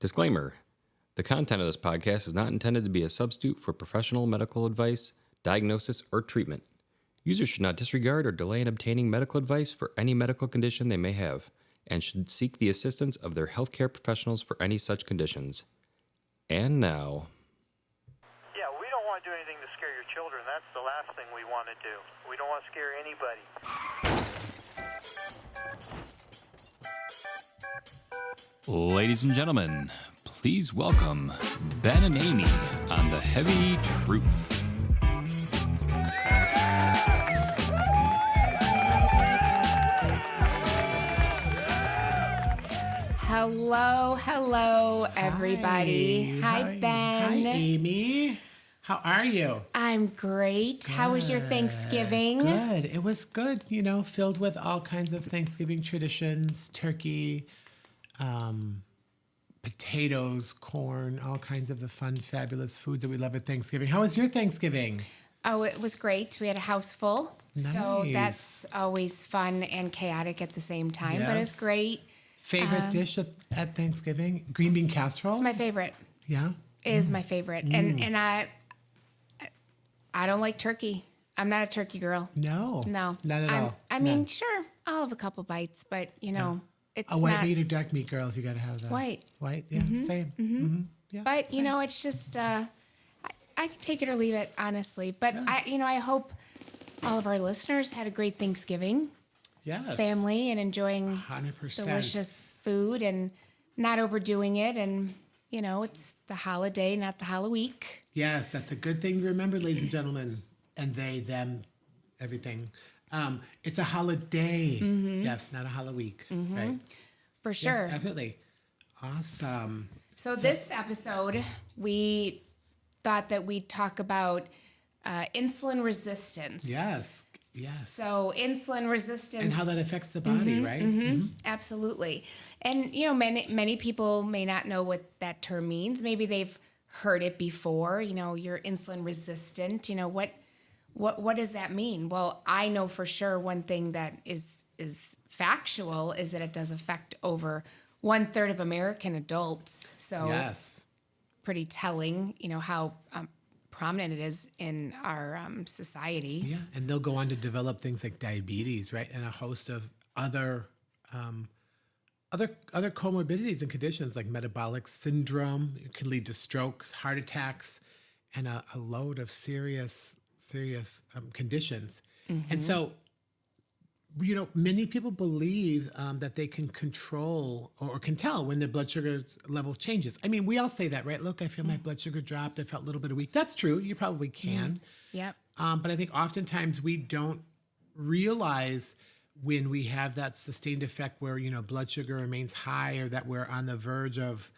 Disclaimer: the content of this podcast is not intended to be a substitute for professional medical advice, diagnosis, or treatment. Users should not disregard or delay in obtaining medical advice for any medical condition they may have, and should seek the assistance of their healthcare professionals for any such conditions. And now... Yeah, we don't want to do anything to scare your children. That's the last thing we want to do. We don't want to scare anybody. Ladies and gentlemen, please welcome Ben and Amy on The Heavy Truth. Hello, everybody. Hi, Ben. Hi, Amy. How are you? I'm great. How was your Thanksgiving? Good. It was good, filled with all kinds of Thanksgiving traditions, turkey, potatoes, corn, all kinds of the fun, fabulous foods that we love at Thanksgiving. How was your Thanksgiving? Oh, it was great. We had a house full. So Nice. that's always fun and chaotic at the same time, but it's Yes. great. Favorite dish at Thanksgiving? Green bean casserole? It's my favorite. Yeah? Is my favorite. And I don't like turkey. I'm not a turkey girl. No. No. Not at all. I mean, sure, I'll have a couple bites, but it's A white not. meat or dark meat girl if you got to have that. White. White, yeah, same. Mm-hmm. Yeah, But same. it's just I can take it or leave it, honestly. But I hope all of our listeners had a great Thanksgiving, Yes. family, and enjoying 100%. delicious food and not overdoing it. And it's the holiday, not the Halloween-week. Yes, that's a good thing to remember, ladies and gentlemen. And they, them, everything. It's a holiday. Yes, not a Halloween, right? For sure. Yes, absolutely. Awesome. So this episode, we thought that we'd talk about insulin resistance. Yes. Yes. So insulin resistance. And how that affects the body, right? Absolutely. And, many people may not know what that term means. Maybe they've heard it before, you're insulin resistant. What does that mean? Well, I know for sure one thing that is factual is that it does affect over 1/3 of American adults. So it's pretty telling, how prominent it is in our society. Yeah. And they'll go on to develop things like diabetes, right? And a host of other comorbidities and conditions like metabolic syndrome. It can lead to strokes, heart attacks, and a load of serious conditions. And so, many people believe that they can control or can tell when their blood sugar level changes. I mean, we all say that, right? Look, I feel my blood sugar dropped. I felt a little bit weak. That's true. You probably can. Yep. But I think oftentimes we don't realize when we have that sustained effect where, blood sugar remains high or that we're on the verge of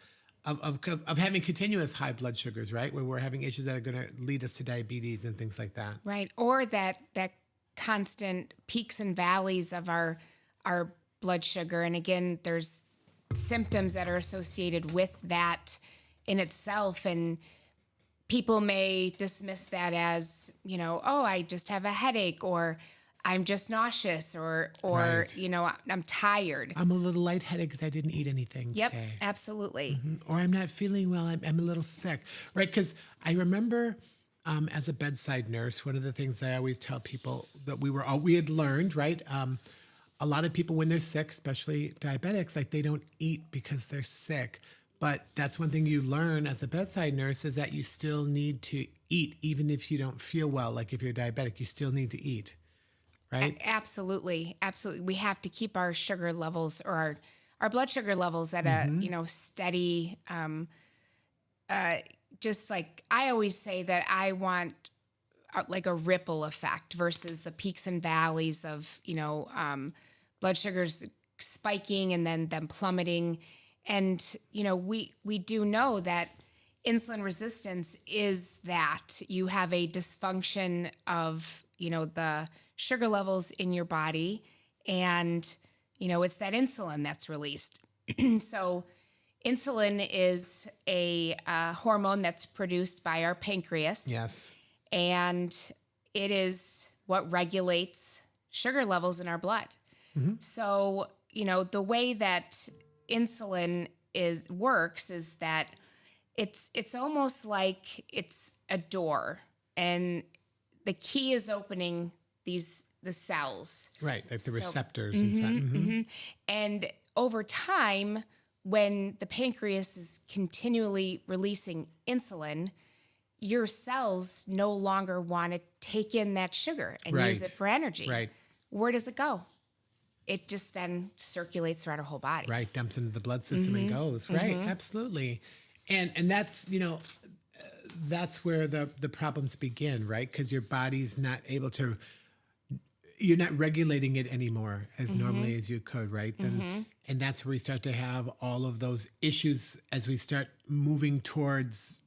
having continuous high blood sugars, right? Where we're having issues that are going to lead us to diabetes and things like that. Right. Or that constant peaks and valleys of our blood sugar. And again, there's symptoms that are associated with that in itself. And people may dismiss that as, I just have a headache, or I'm just nauseous, or Right. I'm tired. I'm a little lightheaded because I didn't eat anything Yep, today. absolutely. Or I'm not feeling well. I'm a little sick, right? Because I remember as a bedside nurse, one of the things that I always tell people that we had learned, right? A lot of people when they're sick, especially diabetics, like they don't eat because they're sick. But that's one thing you learn as a bedside nurse is that you still need to eat, even if you don't feel well. Like if you're diabetic, you still need to eat, right? Absolutely. Absolutely. We have to keep our sugar levels or our blood sugar levels at a, steady, just like I always say that I want like a ripple effect versus the peaks and valleys of, blood sugars spiking and then them plummeting. And, we do know that insulin resistance is that you have a dysfunction of, the sugar levels in your body, and, it's that insulin that's released. So insulin is a hormone that's produced by our pancreas. Yes. And it is what regulates sugar levels in our blood. So, the way that insulin works is that it's almost like it's a door, and the key is opening the cells. Right, like the So- receptors and stuff. Mhm. And over time, when the pancreas is continually releasing insulin, your cells no longer want to take in that sugar and use Right. it for energy. Right. Where does it go? It just then circulates throughout our whole body. Right, dumps into the blood system and goes. Right, absolutely. And that's, that's where the problems begin, right? Because your body's not able to, you're not regulating it anymore as normally as you could, right? Then, and that's where we start to have all of those issues as we start moving towards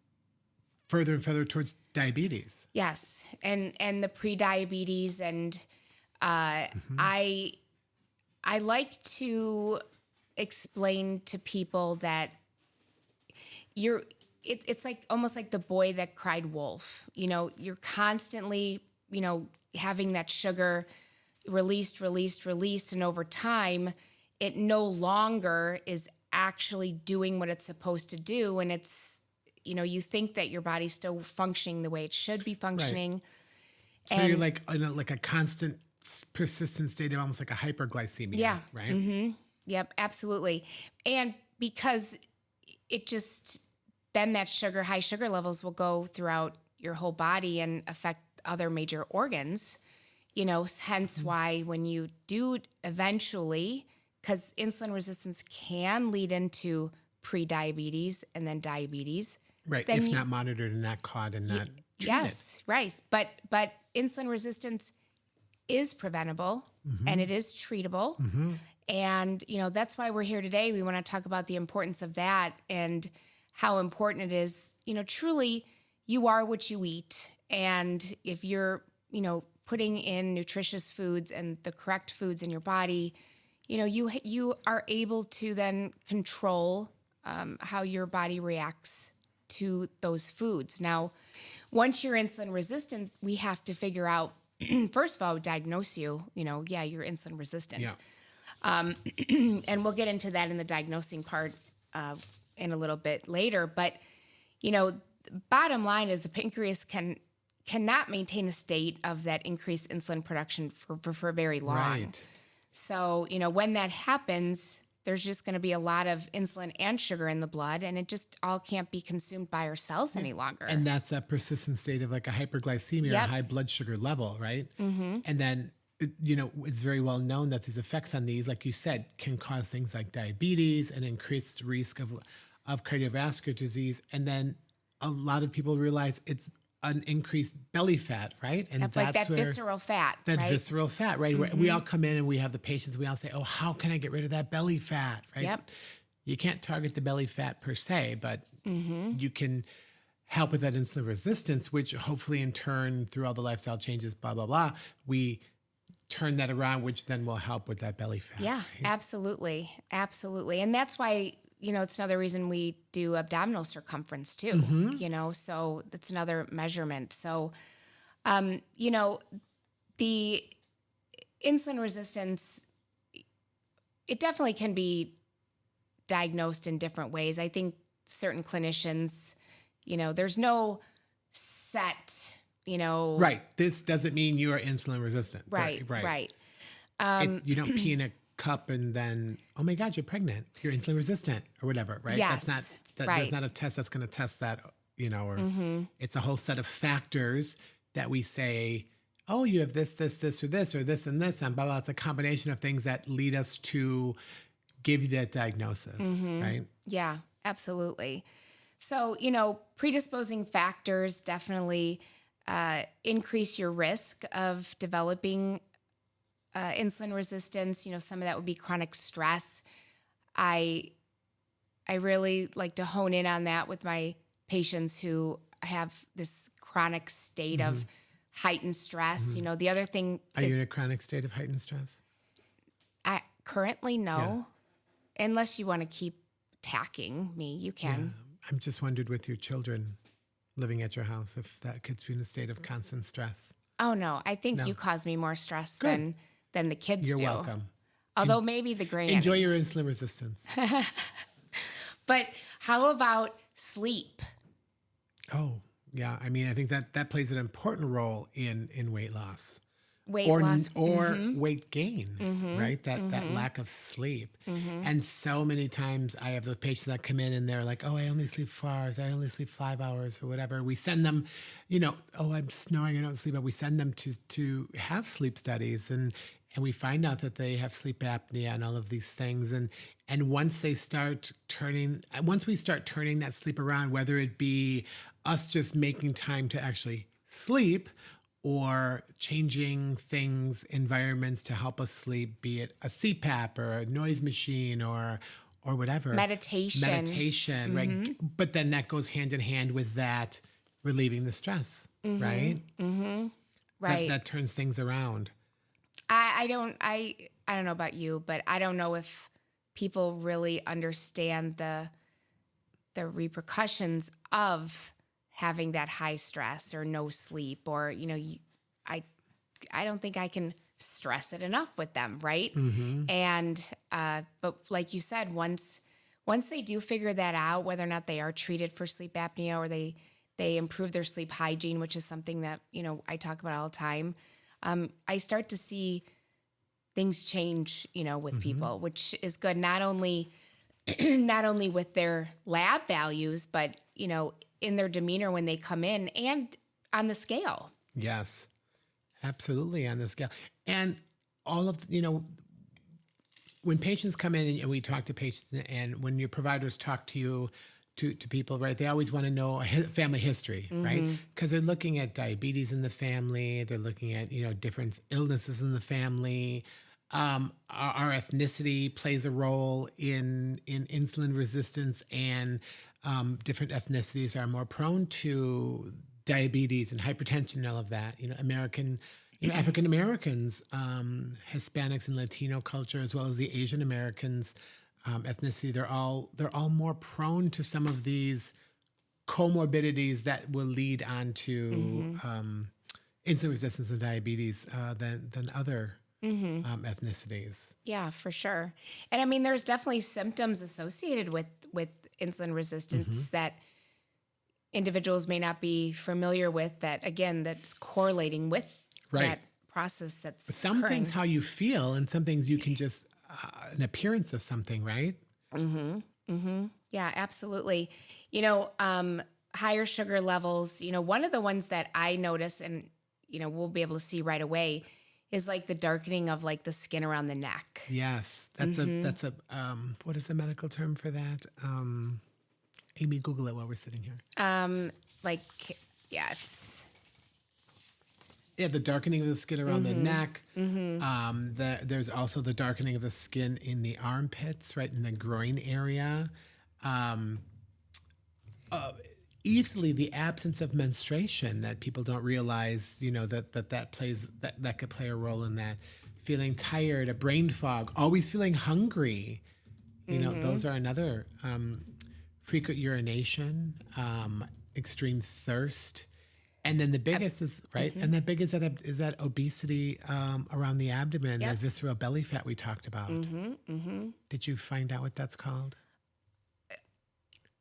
further and further towards diabetes. Yes, and the pre-diabetes, and I like to explain to people that it's like almost like the boy that cried wolf. You're constantly having that sugar released, and over time, it no longer is actually doing what it's supposed to do, and it's you think that your body's still functioning the way it should be functioning. So you're like in a constant, persistent state of almost like a hyperglycemia. Yeah. Right. Yep, absolutely. And because it just, then that high sugar levels will go throughout your whole body and affect other major organs, hence why when you do eventually, because insulin resistance can lead into pre-diabetes and then diabetes. Right. Then If not monitored and not caught and not treated. Yes, right. But insulin resistance is preventable and it is treatable. And, that's why we're here today. We want to talk about the importance of that and how important it is. Truly, you are what you eat. And if you're, putting in nutritious foods and the correct foods in your body, you are able to then control how your body reacts to those foods. Now, once you're insulin resistant, we have to figure out, first of all, diagnose you, you're insulin resistant. Yeah. And we'll get into that in the diagnosing part in a little bit later. But, bottom line is the pancreas cannot maintain a state of that increased insulin production for very long. Right. So, when that happens, there's just going to be a lot of insulin and sugar in the blood, and it just all can't be consumed by our cells any longer. And that's a persistent state of like a hyperglycemia or a high blood sugar level, right? And then, it's very well known that these effects on these, like you said, can cause things like diabetes and increased risk of cardiovascular disease. And then a lot of people realize it's an increased belly fat, right? And like that's that where visceral fat, that right? visceral fat, right? We all come in and we have the patients. We all say, "Oh, how can I get rid of that belly fat?" Right? Yep. You can't target the belly fat per se, but you can help with that insulin resistance, which hopefully, in turn, through all the lifestyle changes, blah blah blah, we turn that around, which then will help with that belly fat. Yeah, right? absolutely. And that's why, it's another reason we do abdominal circumference too, so that's another measurement. So, the insulin resistance, it definitely can be diagnosed in different ways. I think certain clinicians, there's no set, Right. This doesn't mean you are insulin resistant. Right. You don't pee in a cup and then, oh my God, you're pregnant. You're insulin resistant or whatever, right? Yes, That's not, right. There's not a test that's going to test that, or it's a whole set of factors that we say, oh, you have this, or this, or this, and this, and blah, blah. It's a combination of things that lead us to give you that diagnosis, right? Yeah, absolutely. So, predisposing factors definitely increase your risk of developing insulin resistance. Some of that would be chronic stress. I really like to hone in on that with my patients who have this chronic state of heightened stress. The other thing Are is you in a chronic state of heightened stress? I currently no, unless you want to keep attacking me, you can. I'm just wondered with your children living at your house if that kids in a state of constant stress. Oh no, I think No. you cause me more stress Good. than the kids You're do. welcome. Although maybe the granny. Enjoy your insulin resistance. But how about sleep? Oh, yeah. I mean, I think that plays an important role in weight loss. Weight or loss. or weight gain, right? That lack of sleep. And so many times I have those patients that come in and they're like, "Oh, I only sleep 4 hours. I only sleep 5 hours, or whatever." We send them, "Oh, I'm snoring. I don't sleep." But we send them to have sleep studies, and we find out that they have sleep apnea and all of these things. And once we start turning that sleep around, whether it be us just making time to actually sleep, or changing things, environments to help us sleep, be it a CPAP or a noise machine or whatever. Meditation. Right? But then that goes hand in hand with that relieving the stress, right? Right. That turns things around. I don't know about you, but I don't know if people really understand the repercussions of having that high stress or no sleep, or I don't think I can stress it enough with them, right? And but like you said, once they do figure that out, whether or not they are treated for sleep apnea or they improve their sleep hygiene, which is something that I talk about all the time, I start to see things change, with people, which is good. Not only with their lab values, but in their demeanor when they come in and on the scale. Yes, absolutely, on the scale. And all of, when patients come in and we talk to patients, and when your providers talk to you, to people, right, they always want to know family history, right? Because they're looking at diabetes in the family, they're looking at, different illnesses in the family. Our ethnicity plays a role in insulin resistance, and different ethnicities are more prone to diabetes and hypertension and all of that. African Americans, Hispanics and Latino culture, as well as the Asian Americans ethnicity, they're all more prone to some of these comorbidities that will lead on to insulin resistance and diabetes than other ethnicities. Yeah, for sure. And I mean, there's definitely symptoms associated with insulin resistance that individuals may not be familiar with, that again, that's correlating with that process that's some occurring. things how you feel, and some things you can just an appearance of something, right? Yeah, absolutely. Higher sugar levels, one of the ones that I notice, and we'll be able to see right away, is like the darkening of like the skin around the neck. Yes, that's a what is the medical term for that? Amy, Google it while we're sitting here. It's the darkening of the skin around the neck. There's also the darkening of the skin in the armpits, right in the groin area. Easily the absence of menstruation, that people don't realize, that could play a role in that. Feeling tired, a brain fog, always feeling hungry. Those are another. Frequent urination, extreme thirst. And then the biggest is, right? And the biggest is that obesity around the abdomen, the visceral belly fat we talked about. Did you find out what that's called?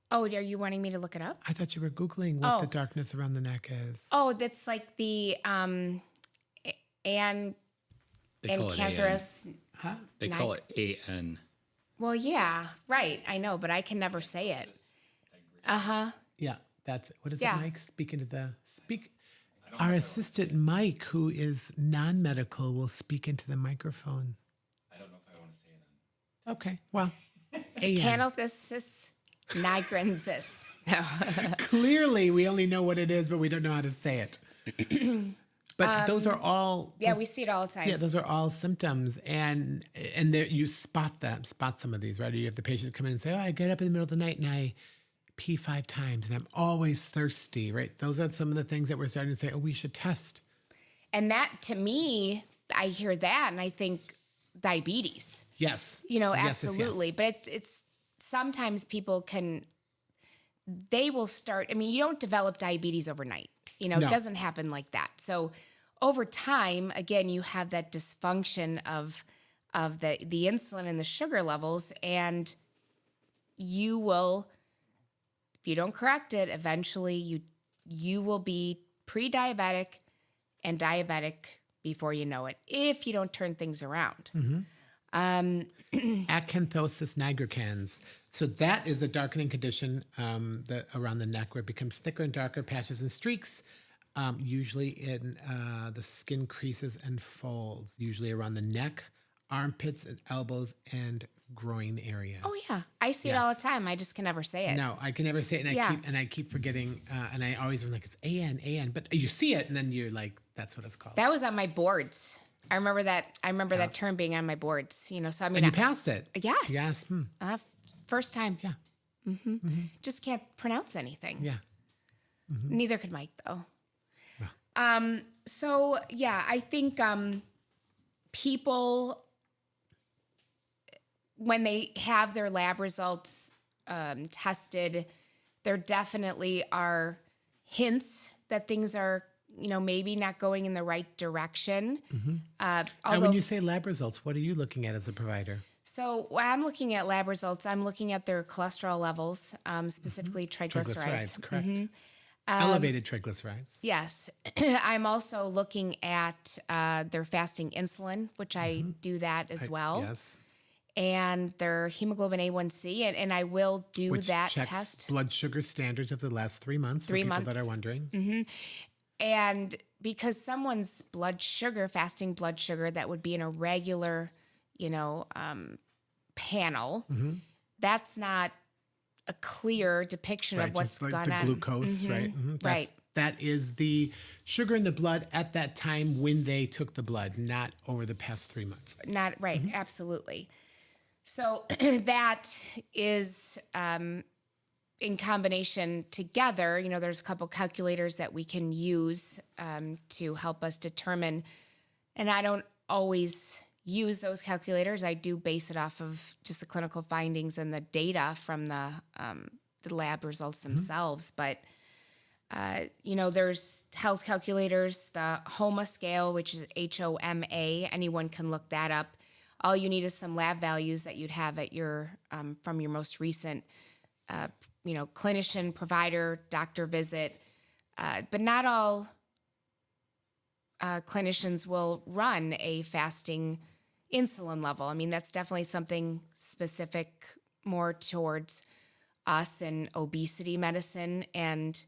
Oh, are you wanting me to look it up? I thought you were Googling what the darkness around the neck is. Oh, that's like the cancerous. Huh? They call it AN. Well, yeah, right. I know, but I can never say it. Yeah, that's what is it, Mike? Our assistant Mike, who is non-medical, will speak into the microphone. I don't know if I want to say it. Okay, well, Canalthesis nigrensis. No. Clearly, we only know what it is, but we don't know how to say it. But those are all. We see it all the time. Yeah, those are all symptoms, and there you spot some of these, right? You have the patient come in and say, "Oh, I get up in the middle of the night and I pee 5 times, and I'm always thirsty." Right? Those are some of the things that we're starting to say, "Oh, we should test." And that, to me, I hear that and I think diabetes. Yes. Absolutely. Yes. But it's sometimes people they will start. I mean, you don't develop diabetes overnight. It doesn't happen like that. So over time, again, you have that dysfunction of the insulin and the sugar levels, and you will, if you don't correct it, eventually you will be pre-diabetic and diabetic before you know it, if you don't turn things around. Acanthosis nigricans. So that is a darkening condition around the neck where it becomes thicker and darker, patches and streaks, usually in the skin creases and folds, usually around the neck, armpits and elbows and groin areas. Oh yeah, I see it all the time. I just can never say it. No, I can never say it, and I keep forgetting, and I always am like, it's AN, but you see it, and then you're like, that's what it's called. That was on my boards. I remember that. I remember that term being on my boards. So I mean, and you passed it. Yes. Yes. First time. Yeah. Just can't pronounce anything. Yeah. Neither could Mike, though. Yeah. So yeah, I think people, when they have their lab results tested, there definitely are hints that things are, maybe not going in the right direction. And when you say lab results, what are you looking at as a provider? So when I'm looking at lab results, I'm looking at their cholesterol levels, specifically triglycerides. Correct. Elevated triglycerides. Yes. I'm also looking at their fasting insulin, which I do that as well. Yes. And their hemoglobin A1C, and I will do Which that checks test. blood sugar standards of the last 3 months. 3 for months. people that are wondering. And because someone's fasting blood sugar, that would be in a regular, panel, that's not a clear depiction of what's just like gone the on. glucose, right? Right. That is the sugar in the blood at that time when they took the blood, not over the past 3 months. Not right. Absolutely. So that is in combination together. There's a couple calculators that we can use to help us determine. And I don't always use those calculators. I do base it off of just the clinical findings and the data from the lab results themselves. But there's health calculators, the HOMA scale, which is HOMA. Anyone can look that up. All you need is some lab values that you'd have at your from your most recent, clinician, provider, doctor visit. But not all clinicians will run a fasting insulin level. I mean, that's definitely something specific more towards us in obesity medicine, and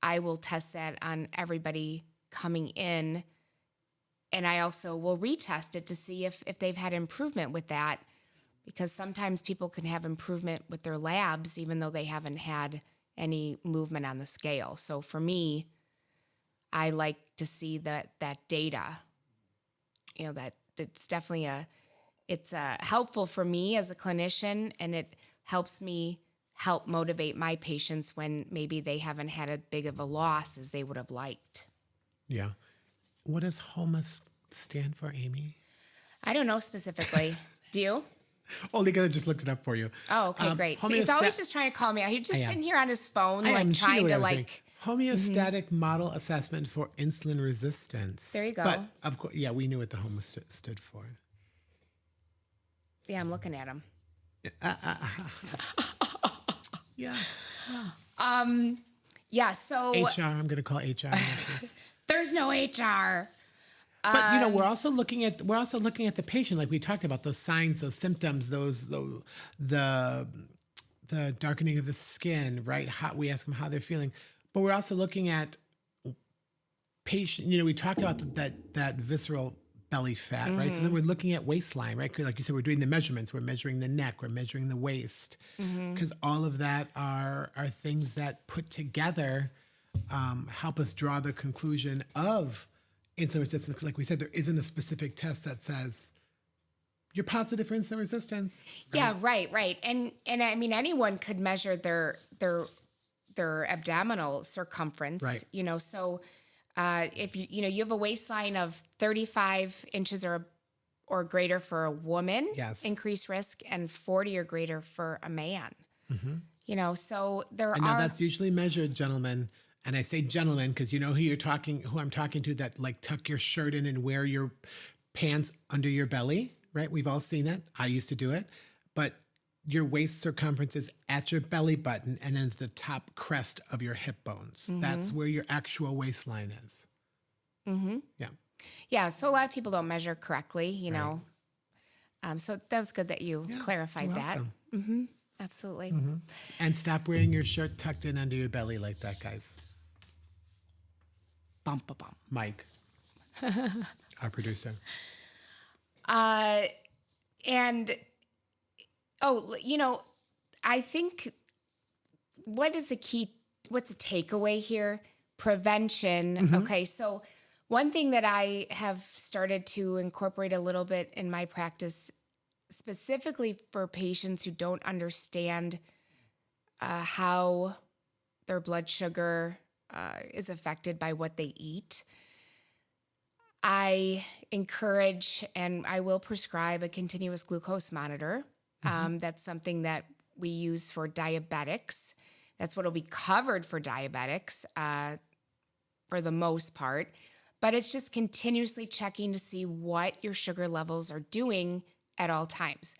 I will test that on everybody coming in. And I also will retest it to see if they've had improvement with that, because sometimes people can have improvement with their labs even though they haven't had any movement on the scale. So for me, I like to see that data. That it's definitely it's helpful for me as a clinician, and it helps me help motivate my patients when maybe they haven't had as big of a loss as they would have liked. Yeah. What does HOMA stand for, Amy? I don't know specifically. Do you? Only gonna just looked it up for you. Oh, okay, great. See, he's always just trying to call me out. He's just sitting here on his phone, trying to homeostatic model assessment for insulin resistance. There you go. But of course, yeah, we knew what the HOMA stood for. Yeah, I'm looking at him. Yes. Yeah. So HR. I'm gonna call HR. There's no HR. But we're also looking at the patient, like we talked about, those signs, those symptoms, the darkening of the skin, right? We ask them how they're feeling, but we're also looking at patient. We talked about that visceral belly fat, right? So then we're looking at waistline, right? 'Cause like you said, we're doing the measurements. We're measuring the neck. We're measuring the waist, because all of that are things that put together help us draw the conclusion of insulin resistance. Because like we said, there isn't a specific test that says you're positive for insulin resistance. Right? Yeah, right. And I mean, anyone could measure their abdominal circumference. Right. So if you have a waistline of 35 inches or greater for a woman, Yes. increased risk, and 40 or greater for a man. So there And are. now that's usually measured, gentlemen. And I say gentlemen because you know who I'm talking to, that like tuck your shirt in and wear your pants under your belly, right? We've all seen it. I used to do it. But your waist circumference is at your belly button and is the top crest of your hip bones. That's where your actual waistline is. Yeah. Yeah. So a lot of people don't measure correctly, you know. So that was good that you clarified you're that. welcome. Absolutely. And stop wearing your shirt tucked in under your belly like that, guys. Bump, bump, bump. Mike, our producer. And, you know, I think what's the takeaway here? Prevention. Okay. So one thing that I have started to incorporate a little bit in my practice, specifically for patients who don't understand how their blood sugar is affected by what they eat, I encourage and I will prescribe a continuous glucose monitor. That's something that we use for diabetics. That's what will be covered for diabetics for the most part. But it's just continuously checking to see what your sugar levels are doing at all times.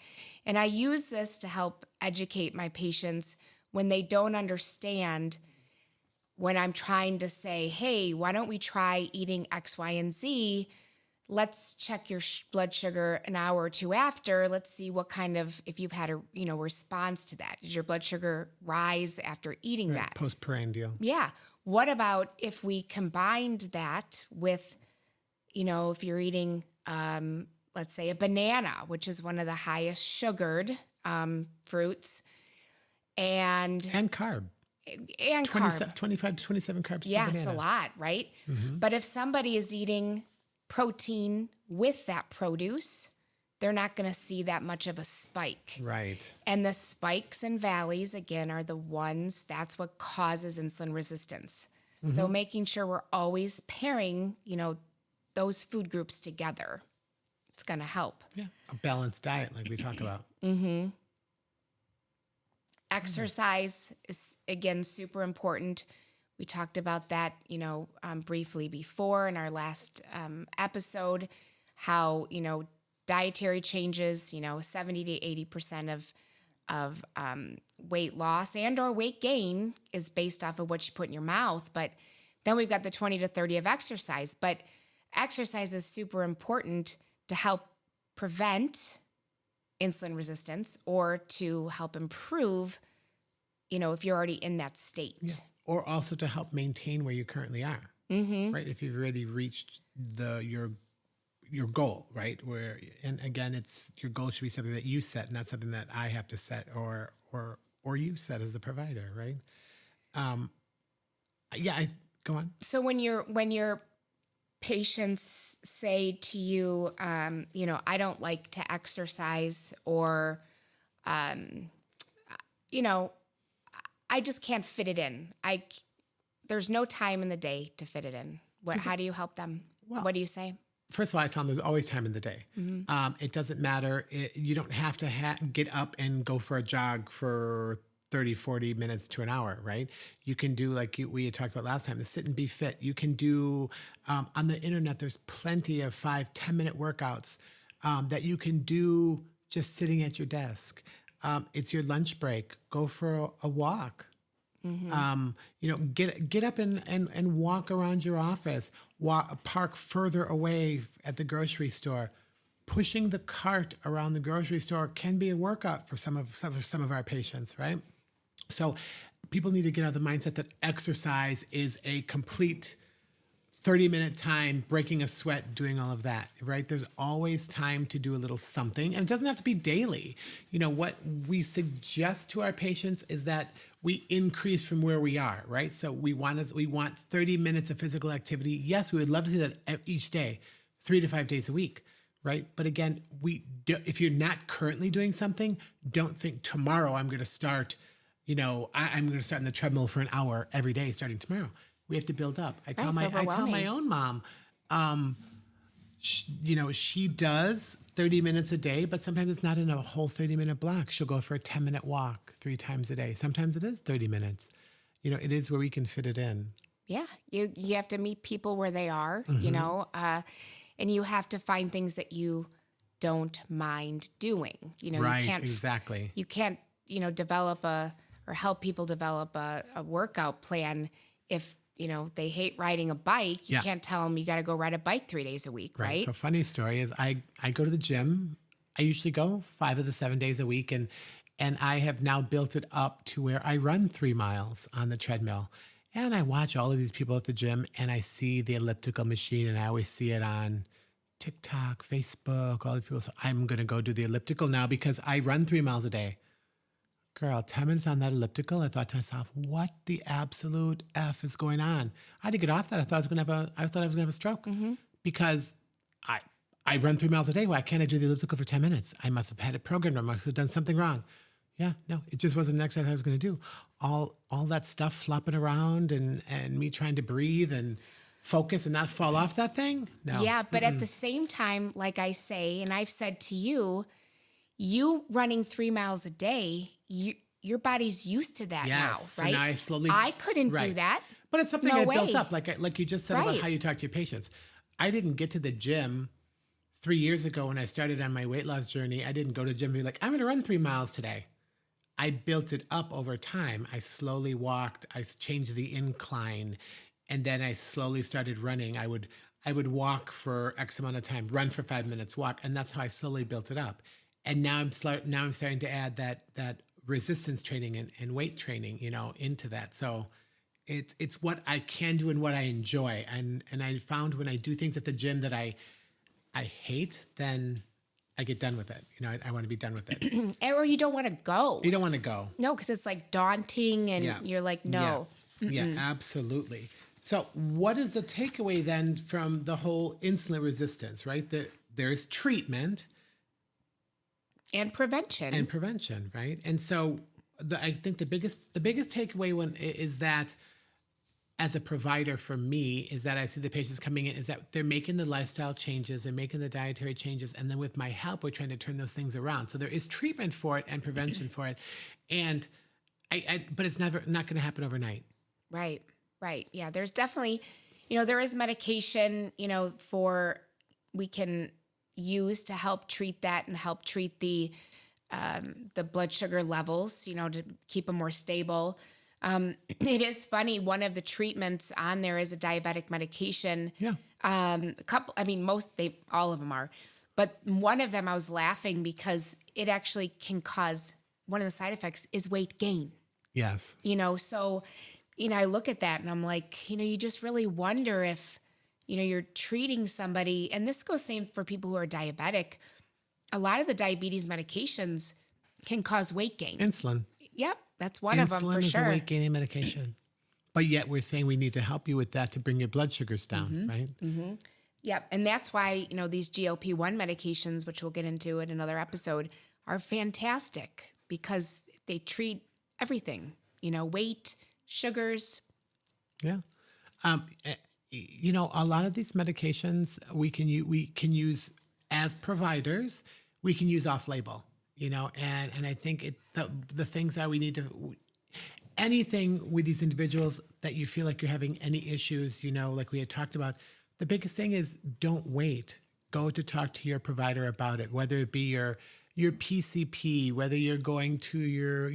And I use this to help educate my patients when they don't understand, when I'm trying to say, hey, why don't we try eating X, Y, and Z? Let's check your blood sugar an hour or two after. Let's see what kind of, if you've had a response to that. Did your blood sugar rise after eating that? Postprandial. Yeah. What about if we combined that with, if you're eating, let's say a banana, which is one of the highest sugared fruits, and carb. And carb. 25 to 27 carbs per Yeah, banana. it's a lot, right? But if somebody is eating protein with that produce, they're not going to see that much of a spike. Right. And the spikes and valleys, again, are the ones, that's what causes insulin resistance. So making sure we're always pairing, those food groups together, it's going to help. Yeah. A balanced diet like we talk about. Exercise is, again, super important. We talked about that, briefly before in our last episode, how, dietary changes, 70 to 80% of weight loss and or weight gain is based off of what you put in your mouth. But then we've got the 20 to 30 of exercise. But exercise is super important to help prevent insulin resistance or to help improve, if you're already in that state. Yeah. Or also to help maintain where you currently are, right? If you've already reached your goal, right? And again, it's your goal should be something that you set, not something that I have to set or you set as a provider, right? Go on. So when your patients say to you, I don't like to exercise, or, I just can't fit it in. There's no time in the day to fit it in. How do you help them? What do you say? First of all, I tell them there's always time in the day. It doesn't matter. You don't have to get up and go for a jog for 30, 40 minutes to an hour, right? You can do, like we had talked about last time, the sit and be fit. You can do, on the internet, there's plenty of 5-10 minute workouts that you can do just sitting at your desk. It's your lunch break. Go for a walk. Get up and walk around your office. Park further away at the grocery store. Pushing the cart around the grocery store can be a workout for some of our patients, right? So people need to get out of the mindset that exercise is a complete 30-minute time, breaking a sweat, doing all of that, right? There's always time to do a little something, and it doesn't have to be daily. What we suggest to our patients is that we increase from where we are, right? So we want 30 minutes of physical activity. Yes, we would love to see that each day, 3 to 5 days a week, right? But again, if you're not currently doing something, don't think tomorrow I'm going to start, I'm going to start on the treadmill for an hour every day starting tomorrow. We have to build up. I tell my own mom, she does 30 minutes a day, but sometimes it's not in a whole 30-minute block. She'll go for a 10-minute walk 3 times a day. Sometimes it is 30 minutes. It is where we can fit it in. Yeah, you have to meet people where they are, and you have to find things that you don't mind doing. Right, you can't exactly. you can't, develop or help people develop a workout plan if, they hate riding a bike. You Yeah. can't tell them you got to go ride a bike 3 days a week, right? So funny story is I go to the gym. I usually go 5 of the 7 days a week, and I have now built it up to where I run 3 miles on the treadmill. And I watch all of these people at the gym, and I see the elliptical machine, and I always see it on TikTok, Facebook, all these people. So I'm going to go do the elliptical now because I run 3 miles a day. Girl, 10 minutes on that elliptical, I thought to myself, what the absolute F is going on? I had to get off that. I thought I was going to have a stroke because I run 3 miles a day. Why can't I do the elliptical for 10 minutes? I must have had it programmed. I must have done something wrong. Yeah, no, it just wasn't an exercise I was going to do. All that stuff flopping around and me trying to breathe and focus and not fall off that thing. No. Yeah, but at the same time, like I say, and I've said to you, you running 3 miles a day, your body's used to that Yes, now, right? and I couldn't do Right. that. But it's something No I built way. up, like you just said about Right. how you talk to your patients. I didn't get to the gym 3 years ago when I started on my weight loss journey. I didn't go to the gym and be like, I'm going to run 3 miles today. I built it up over time. I slowly walked. I changed the incline, and then I slowly started running. I would walk for X amount of time, run for 5 minutes, walk, and that's how I slowly built it up. And now I'm starting to add that resistance training and weight training, into that. So it's what I can do and what I enjoy. And I found when I do things at the gym that I hate, then I get done with it. I want to be done with it. Or you don't want to go. You don't want to go. No, because it's like daunting and Yeah. you're like, no. Yeah, absolutely. So what is the takeaway then from the whole insulin resistance, right? There's treatment And prevention. Right? And so I think the biggest takeaway is that as a provider for me is that I see the patients coming in is that they're making the lifestyle changes, they're making the dietary changes, and then with my help, we're trying to turn those things around. So there is treatment for it and prevention for it, and but it's not going to happen overnight. Right. Yeah, there's definitely, there is medication, we can use to help treat that and help treat the blood sugar levels, to keep them more stable. It is funny. One of the treatments on there is a diabetic medication. Yeah. All of them are, but one of them I was laughing because it actually can cause, one of the side effects is weight gain. Yes. So, I look at that and I'm like, you just really wonder if, you're treating somebody, and this goes same for people who are diabetic. A lot of the diabetes medications can cause weight gain. Insulin. Yep. That's one of them for Insulin is sure. a weight gaining medication. But yet we're saying we need to help you with that to bring your blood sugars down, right? Mm-hmm. Yep. And that's why, these GLP-1 medications, which we'll get into in another episode, are fantastic because they treat everything, weight, sugars. Yeah. A lot of these medications we can use as providers, we can use off-label, and I think the things that we need to, anything with these individuals that you feel like you're having any issues, like we had talked about, the biggest thing is don't wait. Go to talk to your provider about it, whether it be your PCP, whether you're going to your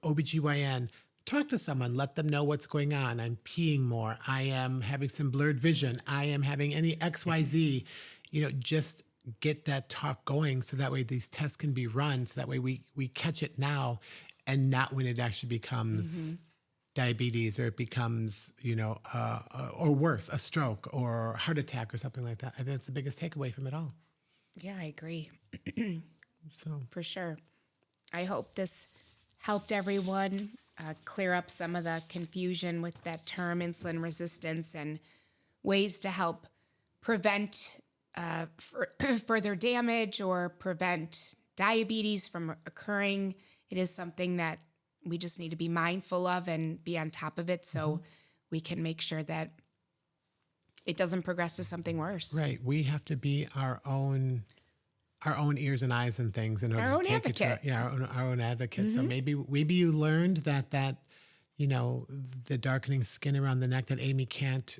OBGYN. Talk to someone, let them know what's going on. I'm peeing more. I am having some blurred vision. I am having any XYZ. Just get that talk going so that way these tests can be run. So that way we catch it now and not when it actually becomes diabetes or it becomes, or worse, a stroke or heart attack or something like that. I think that's the biggest takeaway from it all. Yeah, I agree. So For sure. I hope this helped everyone clear up some of the confusion with that term insulin resistance and ways to help prevent further damage or prevent diabetes from occurring. It is something that we just need to be mindful of and be on top of it so we can make sure that it doesn't progress to something worse. right, we have to be our own ears and eyes and things in order Our own to take it advocate. to our own advocate. So maybe you learned that the darkening skin around the neck that Amy can't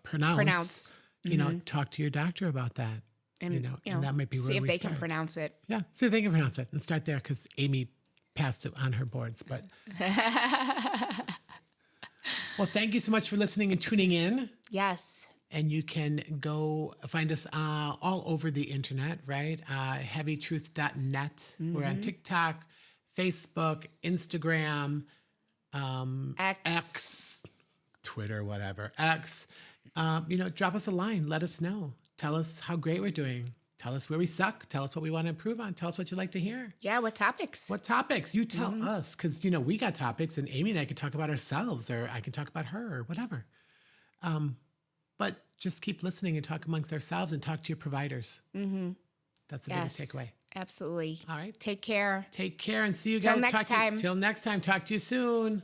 pronounce. Pronounce. Talk to your doctor about that. And, and that might be see where if we they start. can pronounce it. Yeah, see if they can pronounce it and start there because Amy passed it on her boards. But well, thank you so much for listening and tuning in. Yes. And you can go find us all over the internet, right? Heavytruth.net. We're on TikTok, Facebook, Instagram, X, Twitter, whatever, X. Drop us a line. Let us know. Tell us how great we're doing. Tell us where we suck. Tell us what we want to improve on. Tell us what you'd like to hear. Yeah, what topics? What topics? You tell us, because, we got topics, and Amy and I could talk about ourselves, or I could talk about her, or whatever. But just keep listening and talk amongst ourselves and talk to your providers. Mm-hmm. That's the biggest takeaway. Absolutely. All right. Take care. Take care and see you Till guys. next time. Till next time. Talk to you soon.